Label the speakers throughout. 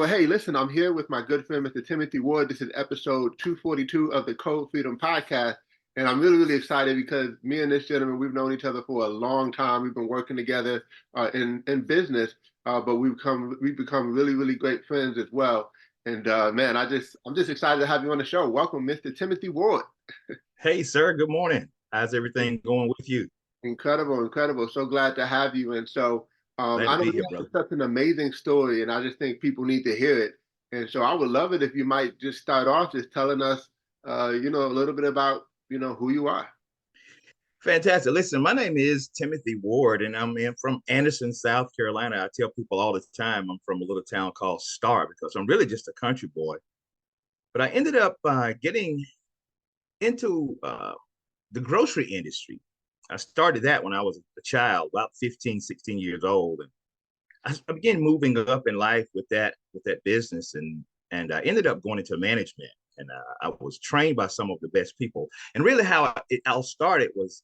Speaker 1: Well, hey, listen, I'm here with my good friend, Mr. Timothy Ward. This is episode 242 of the Code Freedom Podcast. And I'm really, really excited because me and this gentleman, we've known each other for a long time. We've been working together in business, but we've become really, really great friends as well. And man, I'm just excited to have you on the show. Welcome, Mr. Timothy Ward.
Speaker 2: Hey, sir. Good morning. How's everything going with you?
Speaker 1: Incredible, incredible. So glad to have you. And so
Speaker 2: Glad
Speaker 1: I
Speaker 2: to
Speaker 1: know
Speaker 2: be
Speaker 1: you
Speaker 2: here,
Speaker 1: have
Speaker 2: brother.
Speaker 1: such an amazing story, and I just think people need to hear it. And so I would love it if you might just start off just telling us, a little bit about, who you are.
Speaker 2: Fantastic. Listen, my name is Timothy Ward, and from Anderson, South Carolina. I tell people all the time I'm from a little town called Star because I'm really just a country boy. But I ended up getting into the grocery industry. I started that when I was a child, about 15, 16 years old. And I began moving up in life with that business, and I ended up going into management. And I was trained by some of the best people. And really, how it all started was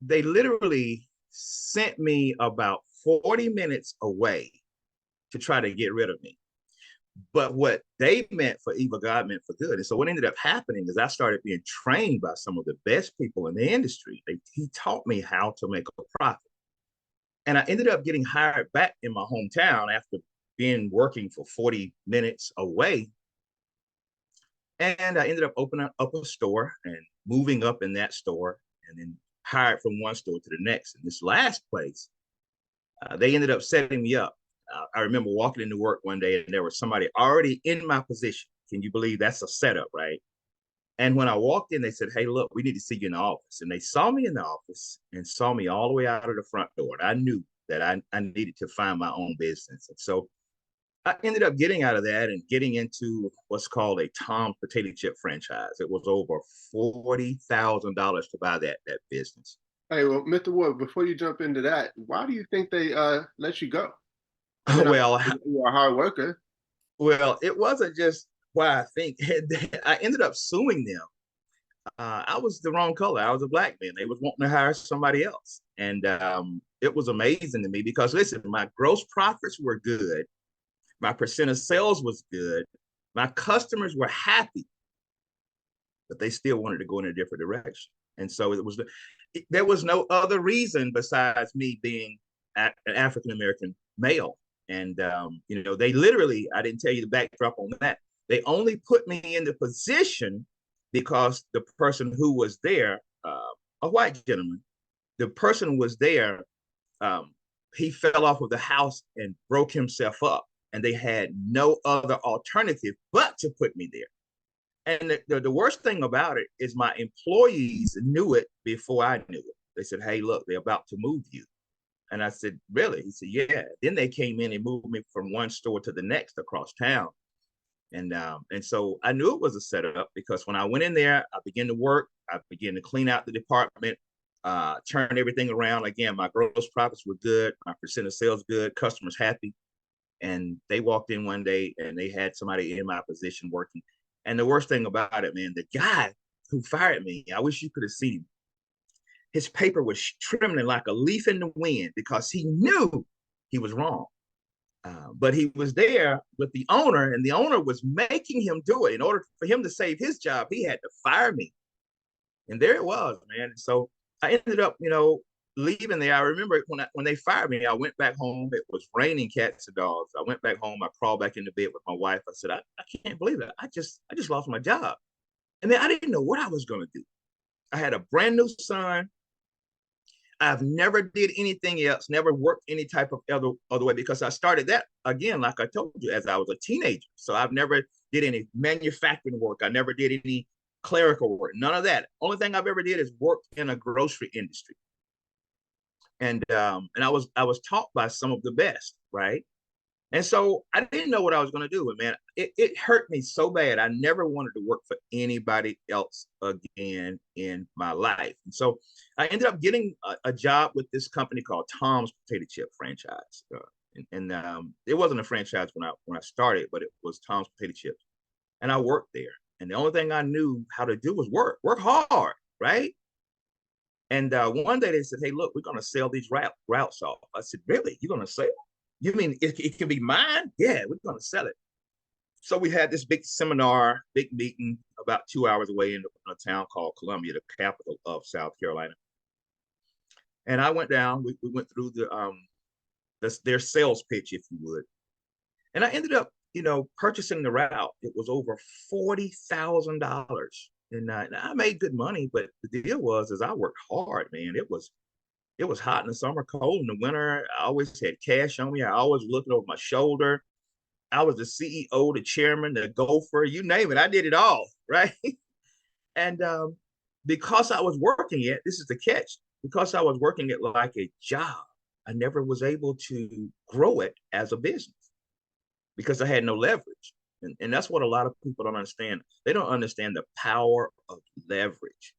Speaker 2: they literally sent me about 40 minutes away to try to get rid of me. But what they meant for evil, God meant for good. And so what ended up happening is I started being trained by some of the best people in the industry. He taught me how to make a profit. And I ended up getting hired back in my hometown after being working for 40 minutes away. And I ended up opening up a store and moving up in that store and then hired from one store to the next. And this last place, they ended up setting me up. I remember walking into work one day and there was somebody already in my position. Can you believe that's a setup, right? And when I walked in, they said, "Hey, look, we need to see you in the office." And they saw me in the office and saw me all the way out of the front door. And I knew that I needed to find my own business. And so I ended up getting out of that and getting into what's called a Tom's potato chip franchise. It was over $40,000 to buy that business.
Speaker 1: Hey, well, Mr. Ward, before you jump into that, why do you think they let you go? I mean,
Speaker 2: Well,
Speaker 1: you're a hard worker.
Speaker 2: well, it wasn't just why I think I ended up suing them. I was the wrong color. I was a black man. They was wanting to hire somebody else, and it was amazing to me because listen, my gross profits were good, my percent of sales was good, my customers were happy, but they still wanted to go in a different direction. And so there was no other reason besides me being an African American male. And they literally, I didn't tell you the backdrop on that. They only put me in the position because the person who was there, a white gentleman, the person was there. Um, he fell off of the house and broke himself up, and they had no other alternative but to put me there. And the worst thing about it is my employees knew it before I knew it. They said, "Hey, look, they're about to move you." And I said, "Really?" He said, "Yeah." Then they came in and moved me from one store to the next across town. And so I knew it was a setup because when I went in there, I began to work. I began to clean out the department, turn everything around. Again, my gross profits were good. My percent of sales good. Customers happy. And they walked in one day and they had somebody in my position working. And the worst thing about it, man, the guy who fired me, I wish you could have seen him. His paper was trembling like a leaf in the wind because he knew he was wrong. But he was there with the owner, and the owner was making him do it. In order for him to save his job, he had to fire me. And there it was, man. So I ended up, leaving there. I remember when they fired me, I went back home. It was raining cats and dogs. I went back home. I crawled back into bed with my wife. I said, I can't believe it. I just lost my job. And then I didn't know what I was going to do. I had a brand new son. I've never did anything else, never worked any type of other way because I started that again, like I told you, as I was a teenager. So I've never did any manufacturing work. I never did any clerical work, none of that. Only thing I've ever did is worked in a grocery industry. And I was taught by some of the best, right? And so I didn't know what I was going to do. And man, it hurt me so bad. I never wanted to work for anybody else again in my life. And so I ended up getting a job with this company called Tom's Potato Chip Franchise. And it wasn't a franchise when I started, but it was Tom's Potato Chips. And I worked there. And the only thing I knew how to do was work hard, right? And one day they said, "Hey, look, we're going to sell these routes off." I said, "Really? You're going to sell? You mean it can be mine?" "Yeah, we're going to sell it." So we had this big seminar, big meeting about 2 hours away in a town called Columbia, the capital of South Carolina. And I went down, we went through their sales pitch, if you would. And I ended up, purchasing the route. It was over $40,000. And I made good money, but the deal was, is I worked hard, man. It was hot in the summer, cold in the winter. I always had cash on me. I always looking over my shoulder. I was the CEO, the chairman, the gopher, you name it. I did it all, right? And because I was working it, this is the catch. Because I was working it like a job, I never was able to grow it as a business because I had no leverage. And that's what a lot of people don't understand. They don't understand the power of leverage.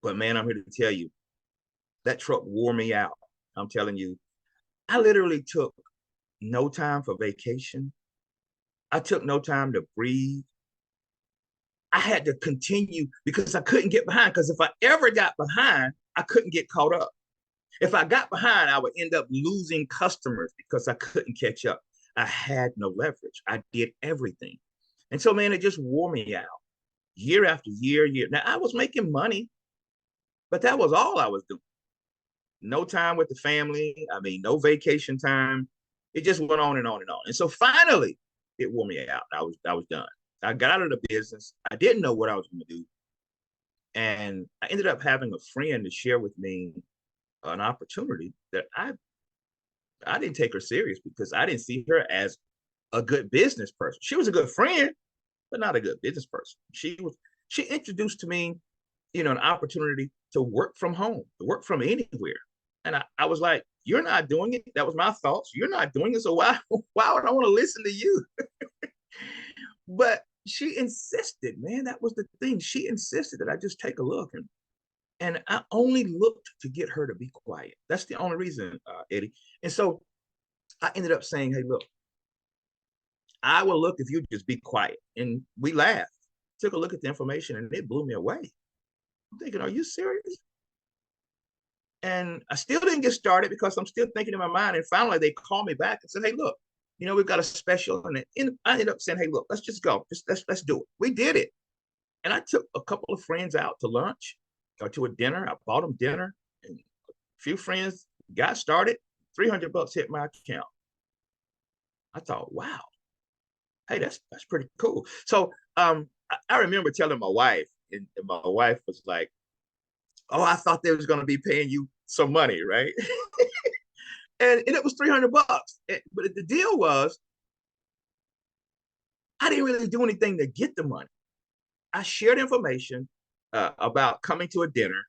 Speaker 2: But man, I'm here to tell you, that truck wore me out. I'm telling you, I literally took no time for vacation. I took no time to breathe. I had to continue because I couldn't get behind. Because if I ever got behind, I couldn't get caught up. If I got behind, I would end up losing customers because I couldn't catch up. I had no leverage. I did everything. And so, man, it just wore me out year after year. Now, I was making money, but that was all I was doing. No time with the family. I mean, no vacation time. It just went on and on and on. And so finally, it wore me out. I was done. I got out of the business. I didn't know what I was going to do. And I ended up having a friend to share with me an opportunity that I didn't take her serious because I didn't see her as a good business person. She was a good friend, but not a good business person. She introduced to me, an opportunity to work from home, to work from anywhere. And I was like, you're not doing it. That was my thoughts. You're not doing it. So why would I want to listen to you? But she insisted, man, that was the thing. She insisted that I just take a look. And I only looked to get her to be quiet. That's the only reason, Eddie. And so I ended up saying, hey, look, I will look if you just be quiet. And we laughed, took a look at the information, and it blew me away. I'm thinking, are you serious? And I still didn't get started because I'm still thinking in my mind. And finally, they called me back and said, hey, look, we've got a special. And I ended up saying, hey, look, let's just go. Let's do it. We did it. And I took a couple of friends out to lunch or to a dinner. I bought them dinner. And a few friends got started. $300 hit my account. I thought, wow, hey, that's pretty cool. So I remember telling my wife, and my wife was like, oh, I thought they was going to be paying you some money, right? and it was $300. But the deal was, I didn't really do anything to get the money. I shared information about coming to a dinner,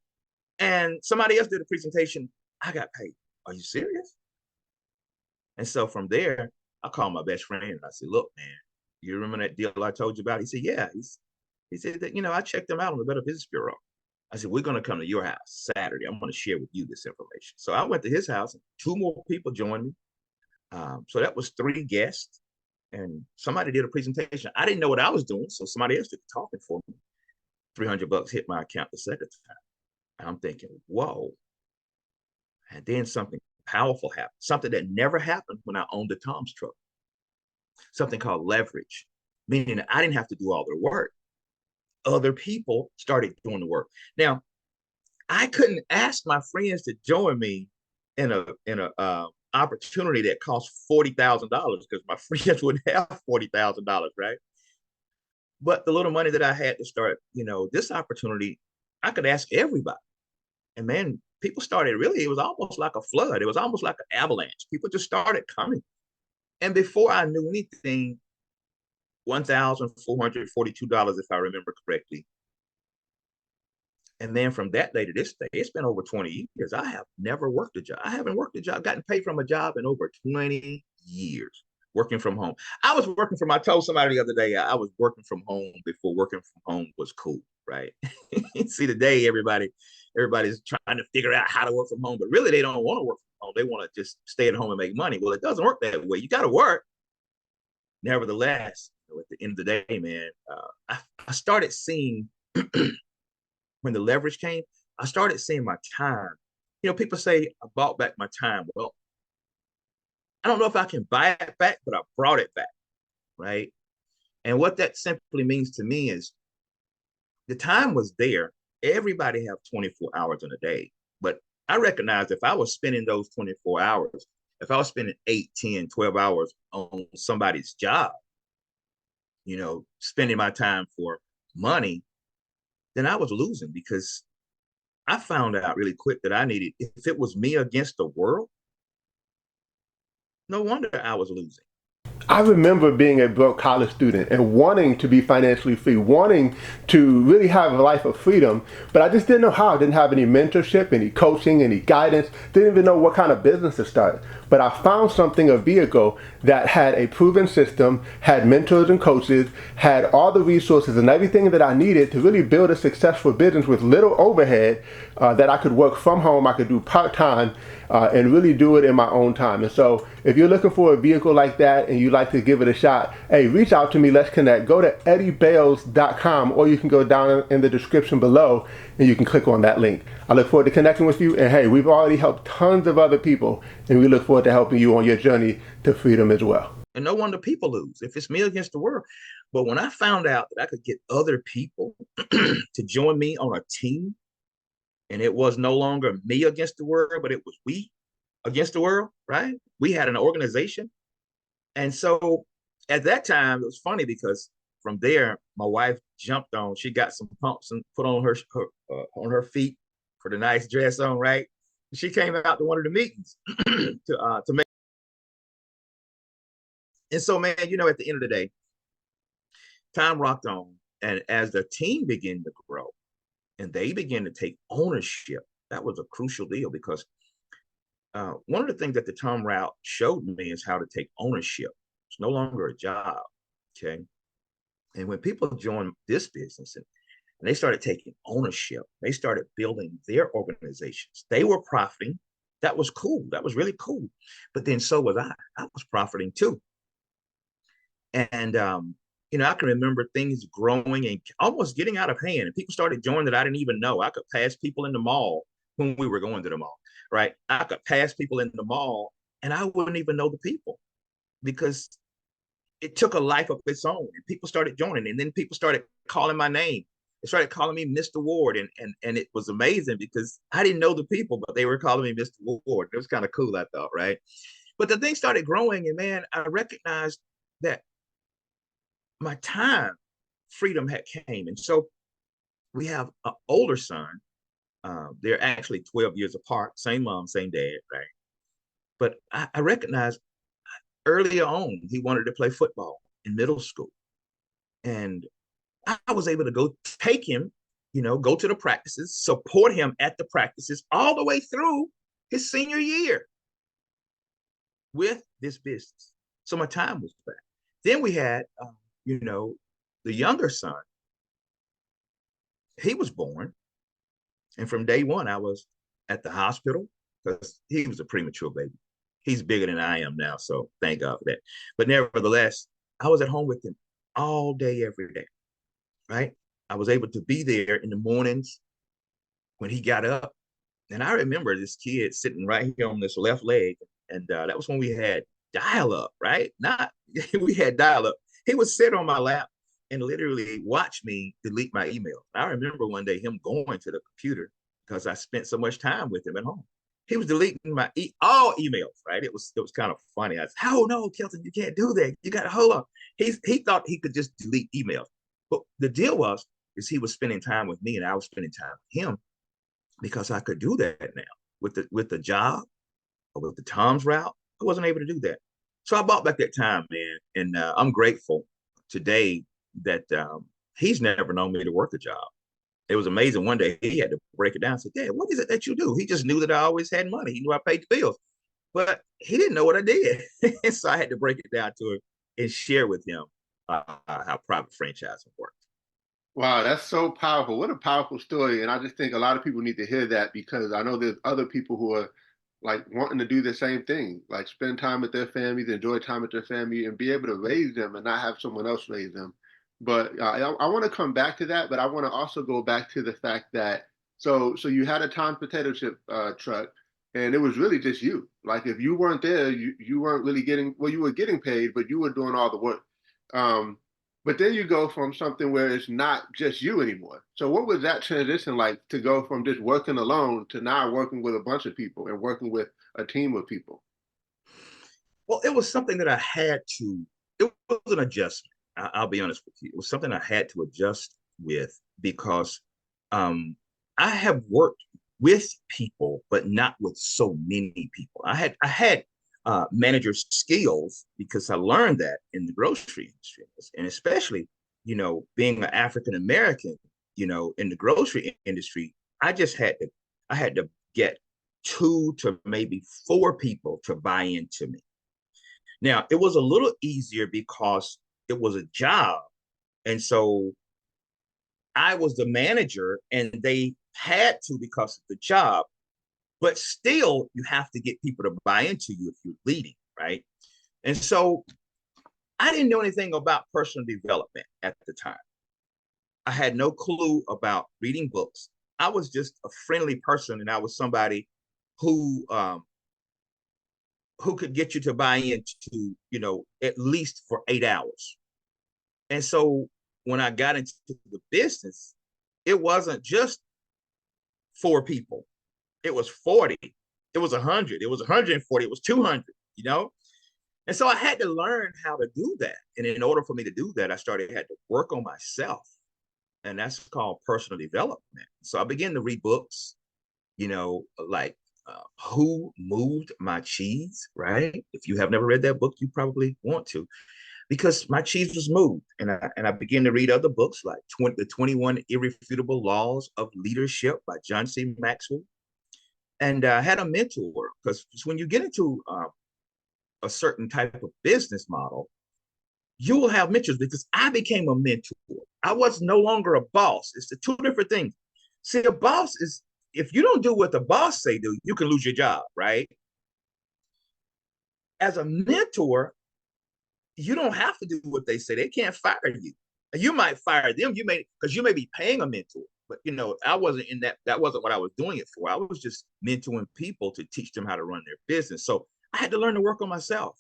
Speaker 2: and somebody else did a presentation. I got paid. Are you serious? And so from there, I called my best friend and I said, look, man, you remember that deal I told you about? He said, yeah. He said that, I checked them out on the Better Business Bureau. I said, we're going to come to your house Saturday. I'm going to share with you this information. So I went to his house and 2 more people joined me. So that was 3 guests and somebody did a presentation. I didn't know what I was doing. So somebody else did the talking for me. $300 hit my account the second time. And I'm thinking, whoa. And then something powerful happened, something that never happened when I owned the Tom's truck, something called leverage, meaning I didn't have to do all the work. Other people started doing the work. Now, I couldn't ask my friends to join me in a opportunity that cost $40,000 because my friends wouldn't have $40,000, right? But the little money that I had to start, this opportunity, I could ask everybody. And man, people started it was almost like a flood. It was almost like an avalanche. People just started coming. And before I knew anything, $1,442, if I remember correctly. And then from that day to this day, it's been over 20 years. I have never worked a job. I haven't worked a job, gotten paid from a job in over 20 years, working from home. I told somebody the other day, I was working from home before working from home was cool, right? See, today, everybody's trying to figure out how to work from home, but really they don't want to work from home. They want to just stay at home and make money. Well, it doesn't work that way. You got to work. Nevertheless, at the end of the day, man, I started seeing when the leverage came, I started seeing my time. People say I bought back my time. Well, I don't know if I can buy it back, but I brought it back, right? And what that simply means to me is the time was there. Everybody have 24 hours in a day. But I recognized if I was spending those 24 hours, if I was spending 8, 10, 12 hours on somebody's job, spending my time for money, then I was losing because I found out really quick that if it was me against the world, no wonder I was losing.
Speaker 1: I remember being a broke college student and wanting to be financially free, wanting to really have a life of freedom, but I just didn't know how. I didn't have any mentorship, any coaching, any guidance, didn't even know what kind of business to start. But I found something, a vehicle that had a proven system, had mentors and coaches, had all the resources and everything that I needed to really build a successful business with little overhead, that I could work from home, I could do part-time, and really do it in my own time. And so if you're looking for a vehicle like that and you'd like to give it a shot, hey, reach out to me, let's connect. Go to eddiebales.com, or you can go down in the description below and you can click on that link. I look forward to connecting with you, and hey, we've already helped tons of other people, and we look forward to helping you on your journey to freedom as well.
Speaker 2: And no wonder people lose if it's me against the world. But when I found out that I could get other people to join me on a team, and it was no longer me against the world, but it was we against the world, right? We had an organization. And so at that time, it was funny because from there, my wife jumped on, she got some pumps and put on her feet for the nice dress on, right? She came out to one of the meetings to make. And so, man, at the end of the day, time rocked on. And as the team began to grow and they began to take ownership, that was a crucial deal because one of the things that the Tom route showed me is how to take ownership. It's no longer a job. Okay. And when people joined this business and they started taking ownership, they started building their organizations. They were profiting. That was cool. That was really cool. But then so was I. I was profiting too. And, I can remember things growing and almost getting out of hand. And people started joining that I didn't even know. I could pass people in the mall when we were going to the mall, right? I could pass people in the mall and I wouldn't even know the people because it took a life of its own. And people started joining. And then people started calling my name. They started calling me Mr. Ward. And it was amazing because I didn't know the people, but they were calling me Mr. Ward. It was kind of cool, I thought, right? But the thing started growing. And man, I recognized that my time freedom had came. And so we have an older son. They're actually 12 years apart, same mom, same dad, right? But I recognized earlier on, he wanted to play football in middle school. And I was able to go take him, go to the practices, support him at the practices all the way through his senior year with this business. So my time was back. Then we had, the younger son. He was born. And from day one, I was at the hospital because he was a premature baby. He's bigger than I am now, so thank God for that. But nevertheless, I was at home with him all day, every day, right? I was able to be there in the mornings when he got up. And I remember this kid sitting right here on this left leg. And that was when we had dial-up, right? We had dial-up. He would sit on my lap and literally watch me delete my email. I remember one day him going to the computer because I spent so much time with him at home. He was deleting all emails, right? It was kind of funny. I said, "Oh no, Kelton, you can't do that. You got to hold on." He thought he could just delete emails, but the deal is he was spending time with me and I was spending time with him because I could do that now with the job or with the Tom's route. I wasn't able to do that, so I bought back that time, man, and I'm grateful today that he's never known me to work a job. It was amazing. One day he had to break it down. I said, "Dad, what is it that you do?" He just knew that I always had money. He knew I paid the bills, but he didn't know what I did. So I had to break it down to him and share with him how private franchising works.
Speaker 1: Wow, that's so powerful. What a powerful story. And I just think a lot of people need to hear that because I know there's other people who are like wanting to do the same thing, like spend time with their families, enjoy time with their family, and be able to raise them and not have someone else raise them. But I want to come back to that, but I want to also go back to the fact that so you had a Tom's potato chip truck, and it was really just you. Like if you weren't there, you weren't really getting, well, you were getting paid, but you were doing all the work. Um, But then you go from something where it's not just you anymore. So what was that transition like to go from just working alone to now working with a bunch of people and working with a team of people?
Speaker 2: Well, it was something that I had to, it was an adjustment. I'll be honest with you. It was something I had to adjust with because um, I have worked with people, but not with so many people. I had manager skills because I learned that in the grocery industry, and especially, being an African American, in the grocery industry, I had to get two to maybe four people to buy into me. Now, it was a little easier because it was a job. And so I was the manager and they had to because of the job. But still, you have to get people to buy into you if you're leading, right? And so I didn't know anything about personal development at the time. I had no clue about reading books. I was just a friendly person, and I was somebody who who could get you to buy into, at least for 8 hours. And so when I got into the business, it wasn't just four people. It was 40. It was 100. It was 140. It was 200. And so I had to learn how to do that. And in order for me to do that, had to work on myself. And that's called personal development. So I began to read books, like Who Moved My Cheese, right? If you have never read that book, you probably want to, because my cheese was moved. And I began to read other books like the 21 Irrefutable Laws of Leadership by John C. Maxwell. And I had a mentor, because when you get into a certain type of business model, you will have mentors, because I became a mentor. I was no longer a boss. It's the two different things. See, a boss is, if you don't do what the boss say do, you can lose your job, right? As a mentor, you don't have to do what they say. They can't fire you. You might fire them. Because you may be paying a mentor. But I wasn't in that. That wasn't what I was doing it for. I was just mentoring people to teach them how to run their business. So I had to learn to work on myself.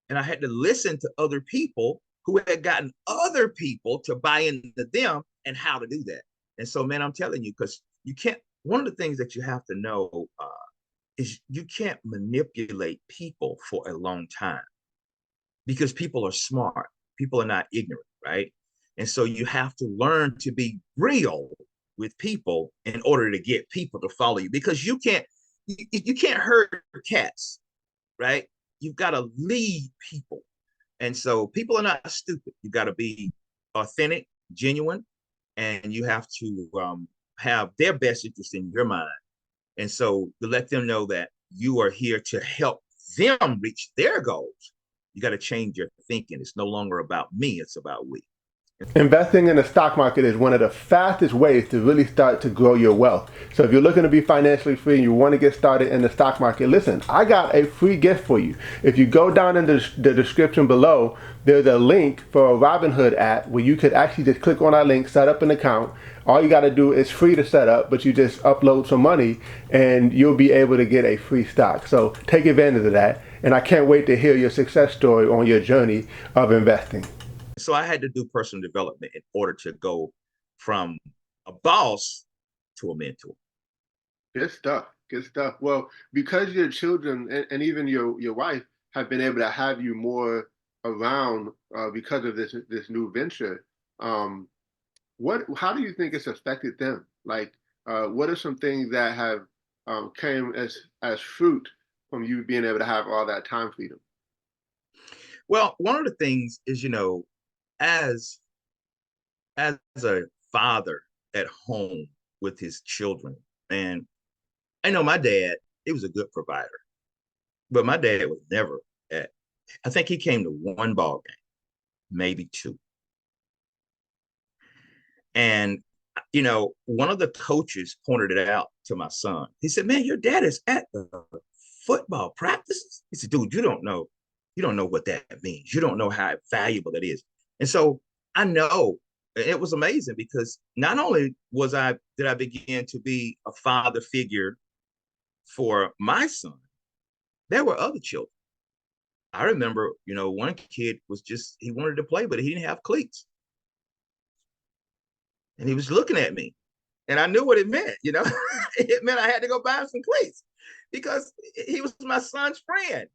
Speaker 2: And I had to listen to other people who had gotten other people to buy into them and how to do that. And so, man, I'm telling you, because you can't, one of the things that you have to know is you can't manipulate people for a long time, because people are smart. People are not ignorant, right? And so you have to learn to be real with people in order to get people to follow you, because you can't herd cats, right? You've got to lead people. And so people are not stupid. You got to be authentic, genuine, and you have to have their best interest in your mind. And so to let them know that you are here to help them reach their goals, you got to change your thinking. It's no longer about me, it's about we.
Speaker 1: Investing in the stock market is one of the fastest ways to really start to grow your wealth. So if you're looking to be financially free and you want to get started in the stock market, listen, I got a free gift for you. If you go down in the description below, there's a link for a Robinhood app where you could actually just click on our link, set up an account. All you got to do is free to set up, but you just upload some money and you'll be able to get a free stock. So take advantage of that. And I can't wait to hear your success story on your journey of investing.
Speaker 2: So I had to do personal development in order to go from a boss to a mentor.
Speaker 1: Good stuff. Good stuff. Well, because your children and even your wife have been able to have you more around because of this new venture, how do you think it's affected them? Like, what are some things that have came as fruit from you being able to have all that time freedom?
Speaker 2: Well, one of the things is, as as a father at home with his children, and I know my dad, he was a good provider, but my dad was never at, I think he came to one ball game, maybe two. And, one of the coaches pointed it out to my son. He said, "Man, your dad is at the football practices." He said, "Dude, you don't know what that means. You don't know how valuable that is." And so I know it was amazing, because not only did I begin to be a father figure for my son, there were other children. I remember, one kid he wanted to play, but he didn't have cleats. And he was looking at me. And I knew what it meant, you know. It meant I had to go buy him some cleats because he was my son's friend,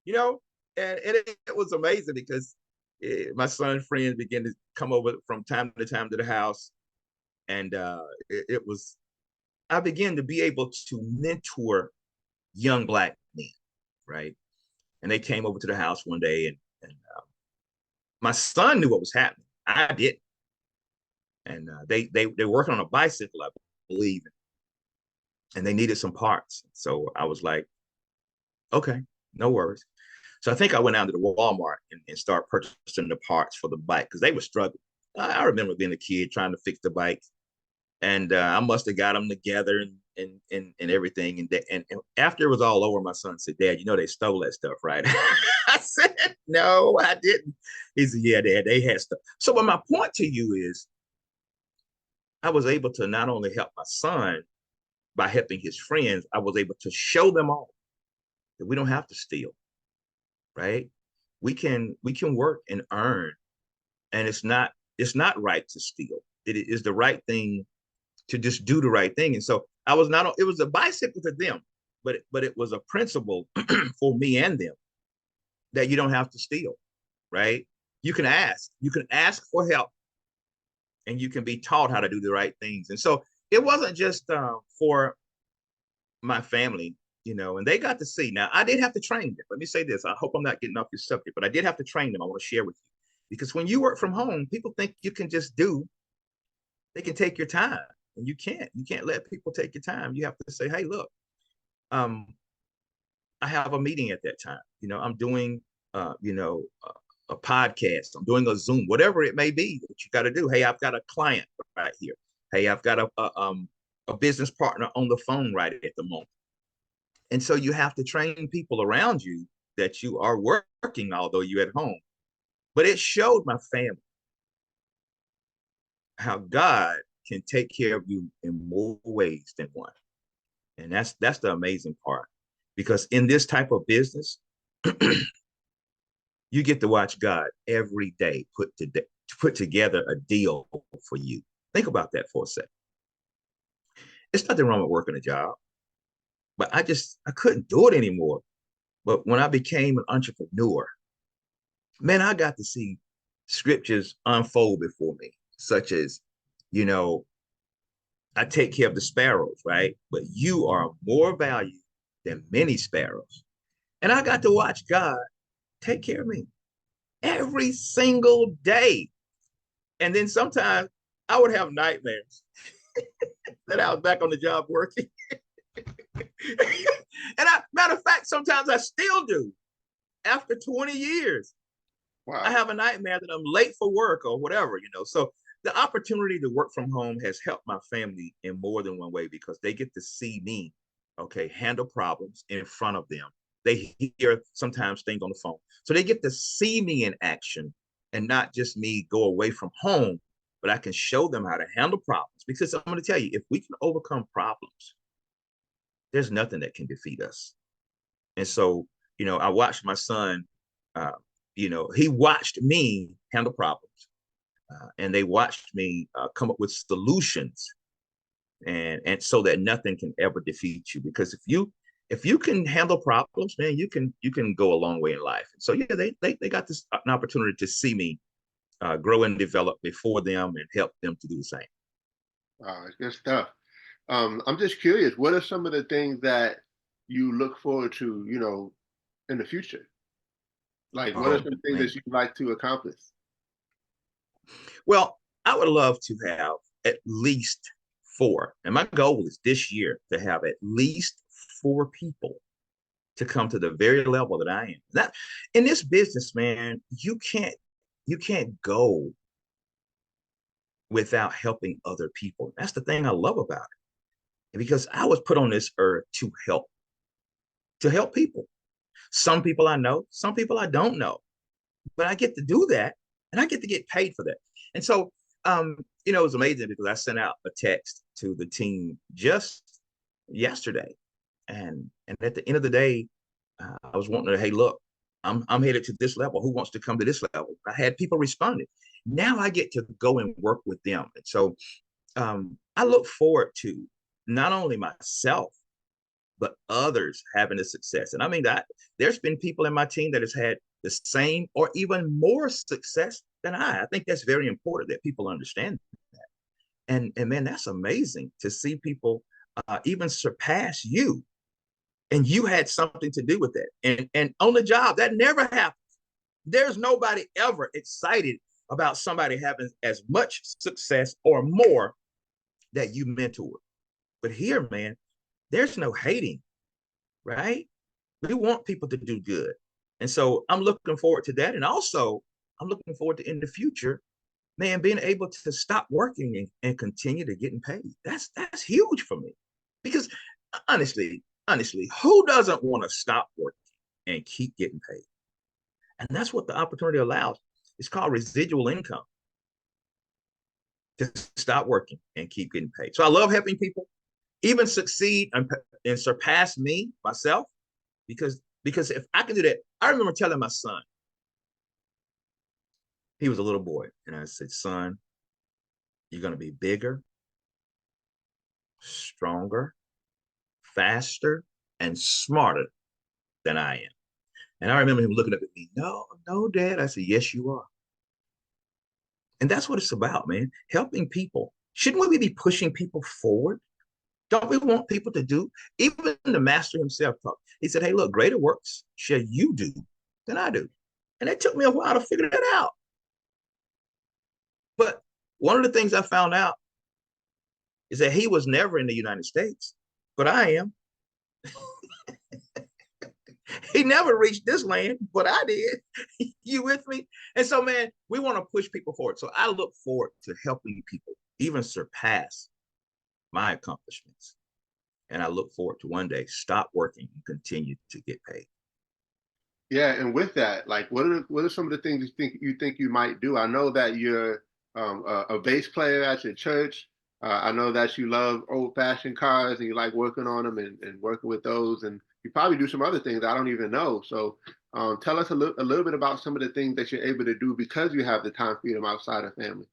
Speaker 2: you know. And it was amazing because my son's friends began to come over from time to time to the house. And it was, I began to be able to mentor young Black men, right? And they came over to the house one day, and my son knew what was happening. I didn't. And they're working on a bicycle, I believe, and they needed some parts. So I was like, okay, no worries. So I think I went down to the Walmart and started purchasing the parts for the bike because they were struggling. I remember being a kid trying to fix the bike, and I must have got them together and everything. And after it was all over, my son said, "Dad, you know they stole that stuff, right?" I said, "No, I didn't." He said, "Yeah, Dad, they had stuff." So, but my point to you is, I was able to not only help my son by helping his friends, I was able to show them all that we don't have to steal, right? We can work and earn, and it's not right to steal. It is the right thing to just do the right thing. And so I was not, it was a bicycle to them, but it was a principle for me and them that you don't have to steal, right? You can ask for help, and you can be taught how to do the right things. And so it wasn't just for my family, you know, and they got to see. Now, I did have to train them. Let me say this. I hope I'm not getting off your subject, but I did have to train them. I want to share with you. Because when you work from home, people think you can just do, they can take your time. And you can't. You can't let people take your time. You have to say, hey, look, um, I have a meeting at that time. You know, I'm doing, a podcast. I'm doing a Zoom, whatever it may be that you got to do. Hey, I've got a client right here. Hey, I've got a business partner on the phone right at the moment. And so you have to train people around you that you are working, although you're at home. But it showed my family how God can take care of you in more ways than one. And that's the amazing part. Because in this type of business, you get to watch God every day put together a deal for you. Think about that for a second. It's nothing wrong with working a job, but I couldn't do it anymore. But when I became an entrepreneur, man, I got to see scriptures unfold before me, such as, you know, I take care of the sparrows, right? But you are more valuable than many sparrows. And I got to watch God take care of me every single day. And then sometimes I would have nightmares that I was back on the job working. Matter of fact, sometimes I still do after 20 years.
Speaker 1: Wow.
Speaker 2: I have a nightmare that I'm late for work or whatever, you know. So the opportunity to work from home has helped my family in more than one way because they get to see me, okay, handle problems in front of them. They hear sometimes things on the phone. So they get to see me in action and not just me go away from home, but I can show them how to handle problems. Because I'm going to tell you, if we can overcome problems, there's nothing that can defeat us. And so, you know, I watched my son, he watched me handle problems. And they watched me come up with solutions, and so that nothing can ever defeat you. Because if you can handle problems, man, you can go a long way in life. So yeah, they got this an opportunity to see me grow and develop before them and help them to do the same.
Speaker 1: Wow, it's good stuff. I'm just curious, what are some of the things that you look forward to, in the future? Like, what are
Speaker 2: Oh
Speaker 1: some things
Speaker 2: man.
Speaker 1: that you'd like to accomplish?
Speaker 2: Well, I would love to have at least four, and my goal is this year to have at least four people to come to the very level that I am. That in this business, man, you can't go without helping other people. That's the thing I love about it. Because I was put on this earth to help people. Some people I know, some people I don't know, but I get to do that and I get to get paid for that. And so, it was amazing because I sent out a text to the team just yesterday. And at the end of the day, I was wanting to, hey, look, I'm headed to this level. Who wants to come to this level? I had people responding. Now I get to go and work with them. And so I look forward to not only myself, but others having the success. And I mean that there's been people in my team that has had the same or even more success than I. I think that's very important that people understand that. And man, that's amazing to see people even surpass you, and you had something to do with that. And on the job, that never happens. There's nobody ever excited about somebody having as much success or more that you mentored. But here, man, there's no hating, right? We want people to do good. And so I'm looking forward to that. And also, I'm looking forward to in the future, man, being able to stop working and continue to getting paid. That's huge for me. Because honestly, who doesn't want to stop working and keep getting paid? And that's what the opportunity allows. It's called residual income, to stop working and keep getting paid. So I love helping people even succeed and surpass me, myself, because if I can do that, I remember telling my son, he was a little boy, and I said, son, you're going to be bigger, stronger, faster, and smarter than I am. And I remember him looking up at me, no, no, Dad. I said, yes, you are. And that's what it's about, man. Helping people. Shouldn't we be pushing people forward? Don't we want people to do? Even the master himself talked. He said, hey, look, greater works shall you do than I do. And it took me a while to figure that out. But one of the things I found out is that he was never in the United States, but I am. He never reached this land, but I did. You with me? And so, man, we want to push people forward. So I look forward to helping people even surpass my accomplishments. And I look forward to one day stop working and continue to get paid.
Speaker 1: Yeah, and with that, like, what are some of the things you think you might do? I know that you're a bass player at your church. I know that you love old-fashioned cars and you like working on them and working with those, and you probably do some other things I don't even know. So tell us a little bit about some of the things that you're able to do because you have the time freedom outside of family.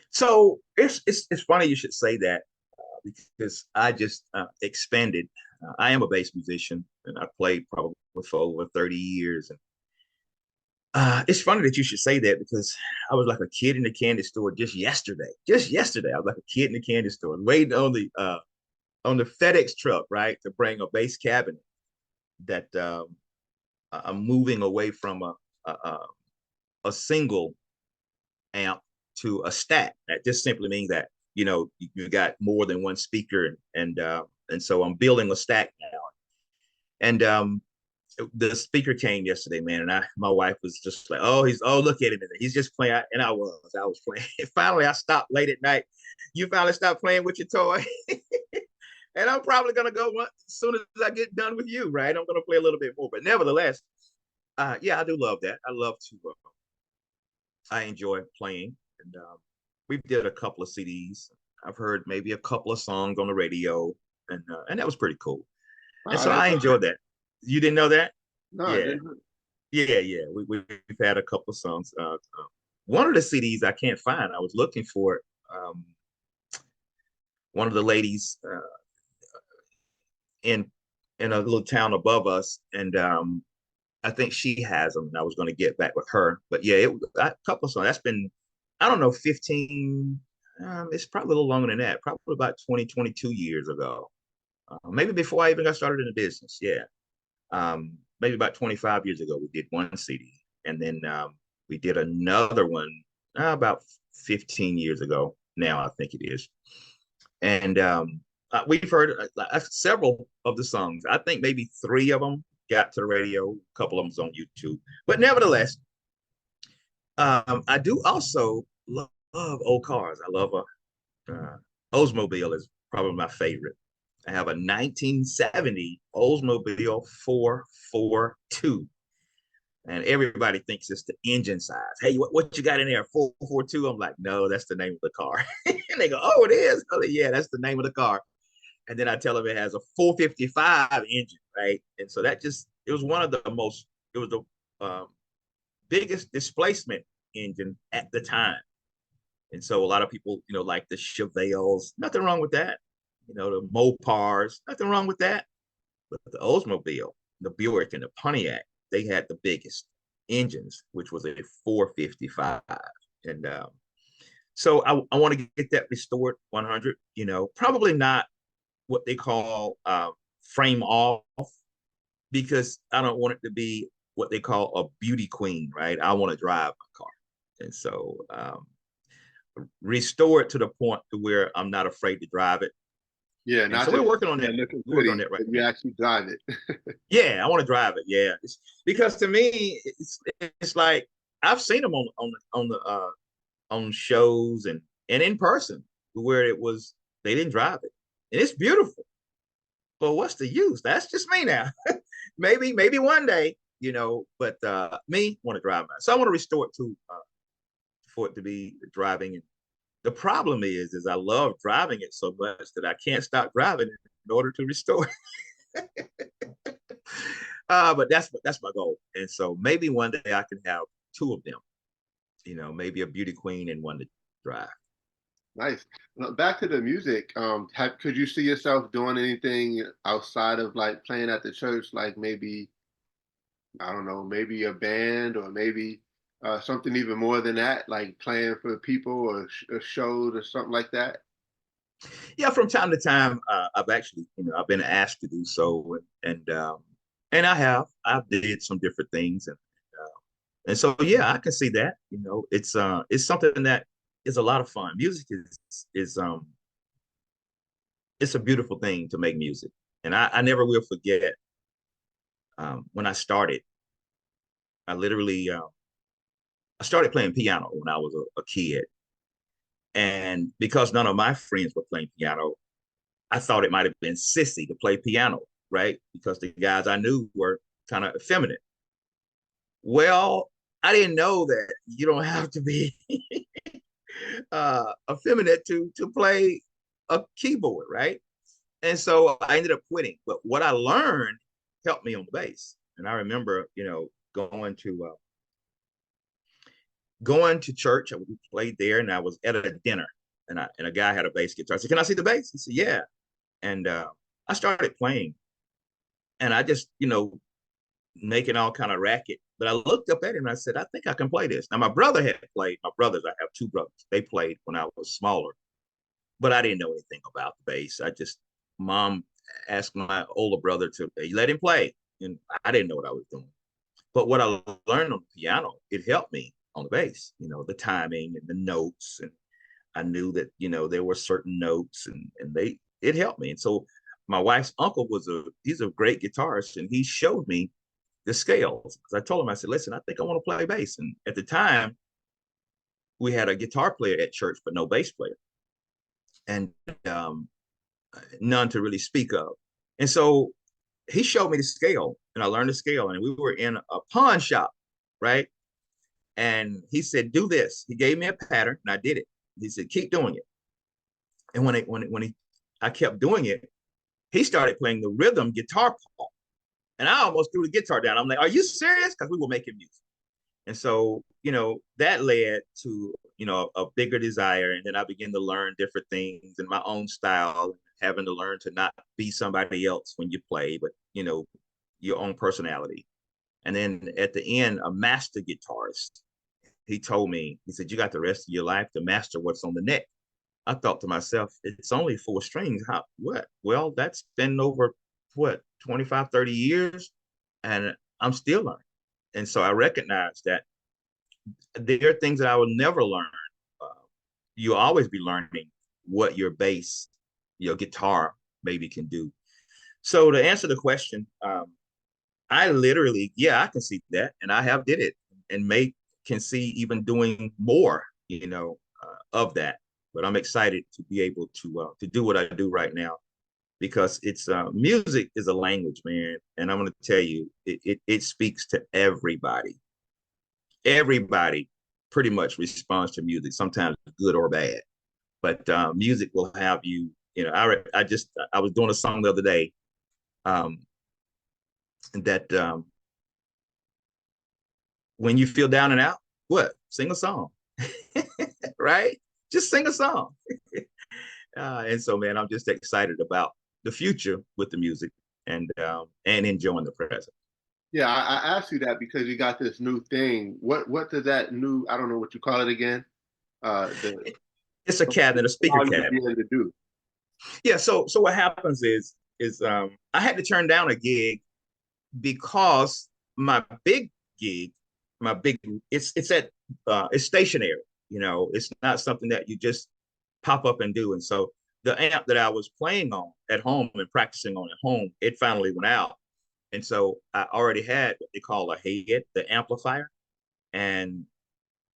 Speaker 2: So it's funny you should say that because I just expanded. I am a bass musician and I played probably for over 30 years. And it's funny that you should say that because I was like a kid in the candy store just yesterday. Just yesterday, I was like a kid in the candy store waiting on the FedEx truck, right, to bring a bass cabinet that I'm moving away from a single amp to a stack. That just simply means that you got more than one speaker, and so I'm building a stack now. And the speaker came yesterday, man, and my wife was just like, oh, look at him, he's just playing, and I was playing. Finally, I stopped late at night. You finally stopped playing with your toy. And I'm probably gonna go as soon as I get done with you, right? I'm gonna play a little bit more, but nevertheless, yeah, I do love that. I love to. I enjoy playing, and we did a couple of CDs. I've heard maybe a couple of songs on the radio, and that was pretty cool. And so I enjoyed that. You didn't know that?
Speaker 1: No, I
Speaker 2: Yeah,
Speaker 1: didn't.
Speaker 2: yeah. We've had a couple of songs. One of the CDs I can't find. I was looking for it. One of the ladies in a little town above us, and I think she has them. And I was going to get back with her, but yeah, a couple of songs. That's been, I don't know, 15. It's probably a little longer than that. Probably about 20, 22 years ago. Maybe before I even got started in the business. Yeah. Maybe about 25 years ago, we did one CD, and then we did another one about 15 years ago. Now I think it is, and we've heard several of the songs. I think maybe 3 of them got to the radio. A couple of them's on YouTube, but nevertheless, I do also love old cars. I love Oldsmobile is probably my favorite. I have a 1970 Oldsmobile 442. And everybody thinks it's the engine size. Hey, what you got in there? 442? I'm like, no, that's the name of the car. And they go, oh, it is? I'm like, yeah, that's the name of the car. And then I tell them it has a 455 engine, right? And so it was one of the most, it was the biggest displacement engine at the time. And so a lot of people, like the Chevelles, nothing wrong with that. The Mopars, nothing wrong with that. But the Oldsmobile, the Buick, and the Pontiac, they had the biggest engines, which was a 455. And so I want to get that restored 100, probably not what they call frame off, because I don't want it to be what they call a beauty queen, right? I want to drive my car. And so restore it to the point to where I'm not afraid to drive it.
Speaker 1: Yeah,
Speaker 2: And
Speaker 1: not
Speaker 2: so
Speaker 1: just
Speaker 2: we're working on that.
Speaker 1: looking
Speaker 2: We're working on
Speaker 1: pretty,
Speaker 2: that right
Speaker 1: but you
Speaker 2: now.
Speaker 1: actually drive it.
Speaker 2: Yeah, I want to drive it. Yeah, because to me, it's like I've seen them on shows and in person where it was they didn't drive it, and it's beautiful. But what's the use? That's just me now. maybe one day, But me want to drive mine, so I want to restore it to for it to be driving. And the problem is I love driving it so much that I can't stop driving it in order to restore it. But that's my goal. And so maybe one day I can have two of them, maybe a beauty queen and one to drive.
Speaker 1: Nice. Now, back to the music. Could you see yourself doing anything outside of like playing at the church? Like maybe, I don't know, maybe a band or maybe something even more than that, like playing for people or shows or something like that?
Speaker 2: Yeah, from time to time, I've actually, I've been asked to do so, and I've did some different things, and so yeah, I can see that. It's something that is a lot of fun. Music is it's a beautiful thing to make music, and I never will forget when I started. I literally I started playing piano when I was a kid, and because none of my friends were playing piano, I thought it might have been sissy to play piano, right? Because the guys I knew were kind of effeminate. Well, I didn't know that you don't have to be effeminate to play a keyboard, right? And so I ended up quitting. But what I learned helped me on the bass. And I remember, going to church. We played there, and I was at a dinner, and a guy had a bass guitar. I said, "Can I see the bass?" He said, "Yeah." And I started playing, and I just, making all kind of racket. But I looked up at him and I said, "I think I can play this." Now my brother had played. My brothers, I have two brothers. They played when I was smaller, but I didn't know anything about the bass. Mom asked my older brother to let him play, and I didn't know what I was doing. But what I learned on the piano, it helped me on the bass. The timing and the notes, and I knew that there were certain notes, and it helped me. And so my wife's uncle he's a great guitarist, and he showed me the scales. Because I told him, I said, "Listen, I think I want to play bass." And at the time, we had a guitar player at church, but no bass player, and none to really speak of. And so he showed me the scale, and I learned the scale. And we were in a pawn shop, right? And he said, "Do this." He gave me a pattern, and I did it. He said, "Keep doing it." And I kept doing it, he started playing the rhythm guitar part, and I almost threw the guitar down. I'm like, "Are you serious?" Because we were making music. And so, that led to, a bigger desire. And then I began to learn different things in my own style, having to learn to not be somebody else when you play, but, your own personality. And then at the end, a master guitarist, he told me, he said, "You got the rest of your life to master what's on the neck." I thought to myself, it's only four strings. What? Well, that's been over what, 25, 30 years, and I'm still learning. And so I recognize that there are things that I will never learn. Uh, you'll always be learning what your bass, your guitar maybe can do. So to answer the question, I literally, yeah, I can see that, and I have did it, and can see even doing more, of that. But I'm excited to be able to do what I do right now, because it's music is a language, man, and I'm going to tell you, it speaks to everybody. Everybody pretty much responds to music, sometimes good or bad. But music will have you. I was doing a song the other day, um, that when you feel down and out, what sing a song, right? Just sing a song. And so, man, I'm just excited about the future with the music and enjoying the present.
Speaker 1: Yeah, I asked you that because you got this new thing. What does that new, I don't know what you call it again, the
Speaker 2: It's a cabinet, a speaker
Speaker 1: allow you to
Speaker 2: cabinet.
Speaker 1: be able to do?
Speaker 2: Yeah. So what happens is I had to turn down a gig because my big gig, my big it's stationary. It's not something that you just pop up and do. And so the amp that I was playing on at home and practicing on at home, it finally went out. And so I already had what they call a head, the amplifier, and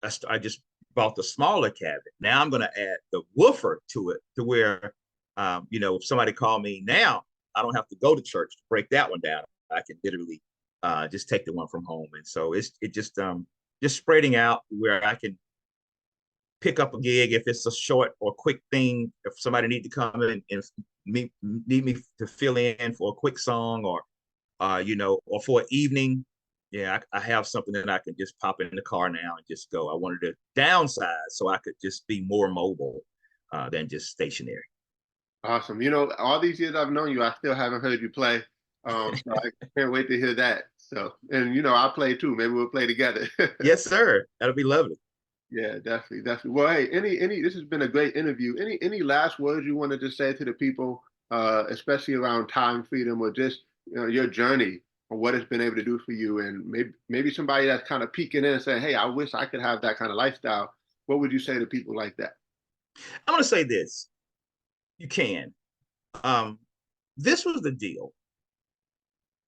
Speaker 2: I just bought the smaller cabinet. Now I'm going to add the woofer to it to where, if somebody called me now, I don't have to go to church to break that one down. I can literally just take the one from home. And so it just spreading out where I can pick up a gig if it's a short or quick thing. If somebody need to come in and need me to fill in for a quick song or for an evening. Yeah, I have something that I can just pop in the car now and just go. I wanted to downsize so I could just be more mobile than just stationary.
Speaker 1: Awesome. All these years I've known you, I still haven't heard you play. So I can't wait to hear that. So, and I play too. Maybe we'll play together.
Speaker 2: Yes, sir. That'll be lovely.
Speaker 1: Yeah, definitely, definitely. Well, hey, any this has been a great interview. Any last words you wanted to say to the people, especially around time freedom or just your journey or what it's been able to do for you, and maybe somebody that's kind of peeking in and saying, "Hey, I wish I could have that kind of lifestyle." What would you say to people like that?
Speaker 2: I'm going to say this. You can. Um, this was the deal.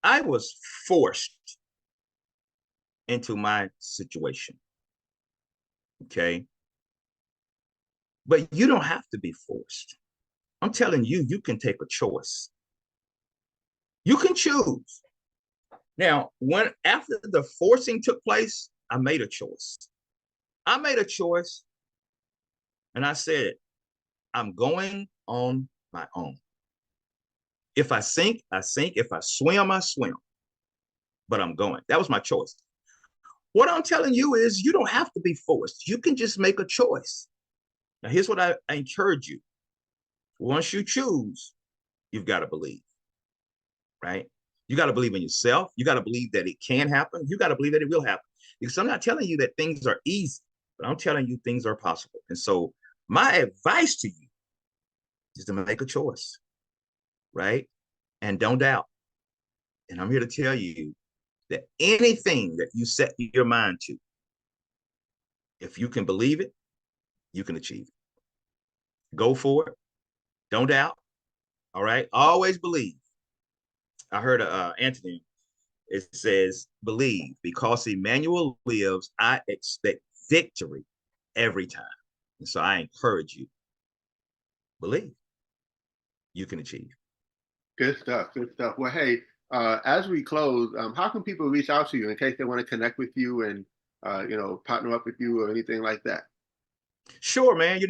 Speaker 2: I was forced into my situation. Okay. But you don't have to be forced. I'm telling you, you can take a choice. You can choose. Now, when after the forcing took place, I made a choice. I made a choice and I said, I'm going on my own. If I sink, I sink. If I swim, I swim. But I'm going. That was my choice. What I'm telling you is you don't have to be forced. You can just make a choice. Now, here's what I encourage you. Once you choose, you've got to believe, right? You got to believe in yourself. You got to believe that it can happen. You got to believe that it will happen. Because I'm not telling you that things are easy, but I'm telling you things are possible. And so my advice to you is to make a choice, right? And don't doubt. And I'm here to tell you that anything that you set your mind to, if you can believe it, you can achieve it. Go for it. Don't doubt. All right. Always believe. I heard Anthony. It says, believe, because Emmanuel lives, I expect victory every time. And so I encourage you, believe you can achieve.
Speaker 1: Good stuff. Good stuff. Well, hey, as we close, how can people reach out to you in case they want to connect with you and partner up with you or anything like that?
Speaker 2: Sure, man.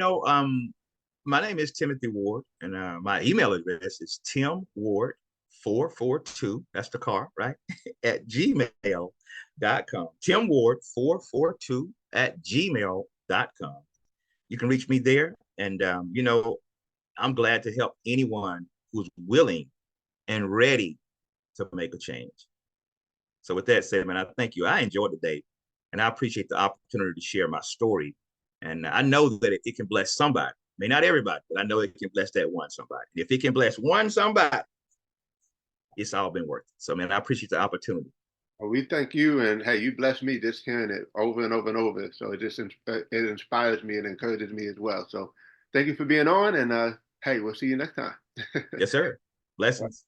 Speaker 2: My name is Timothy Ward, and my email address is timward442. That's the car, right? At gmail.com. Timward442 at gmail.com. You can reach me there. And, I'm glad to help anyone who's willing and ready to make a change. So, with that said, man, I thank you. I enjoyed the day, and I appreciate the opportunity to share my story. And I know that it can bless somebody. May not everybody, but I know it can bless that one somebody. And if it can bless one somebody, it's all been worth it. So, man, I appreciate the opportunity.
Speaker 1: Well, we thank you, and hey, you blessed me just hearing it over and over and over. So it inspires me and encourages me as well. So thank you for being on, and hey, we'll see you next time.
Speaker 2: Yes, sir. Blessings.